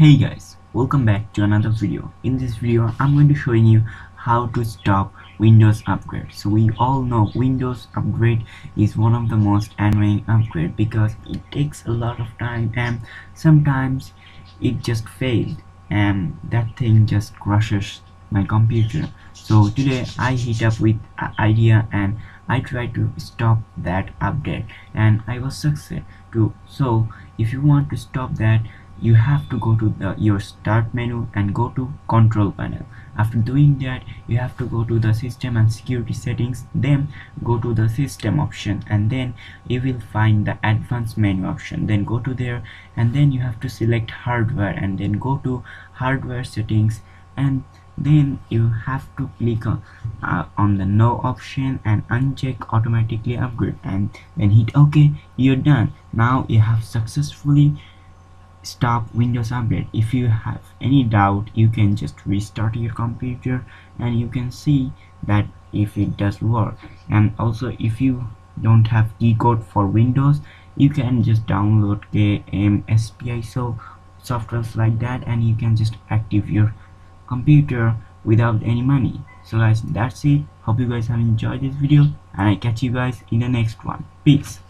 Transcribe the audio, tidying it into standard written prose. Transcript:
Hey guys, welcome back to another video. In this video, I'm going to showing you how to stop Windows upgrade. So we all know Windows upgrade is one of the most annoying upgrade because it takes a lot of time and sometimes it just failed and that thing just crushes my computer. So today I hit up with an idea and I try to stop that update and I was success too. So if you want to stop that, you have to go to your start menu and go to control panel. After doing that, you have to go to the system and security settings, then go to the system option, and then you will find the advanced menu option. Then go to there and then you have to select hardware and then go to hardware settings, and then you have to click on the no option and uncheck automatically upgrade and then hit OK. You're done. Now you have successfully stop Windows update. If you have any doubt, you can just restart your computer and you can see that if it does work. And also if you don't have key code for Windows, you can just download KMSPISO softwares like that and you can just active your computer without any money. So guys, that's it. Hope you guys have enjoyed this video and I catch you guys in the next one. Peace.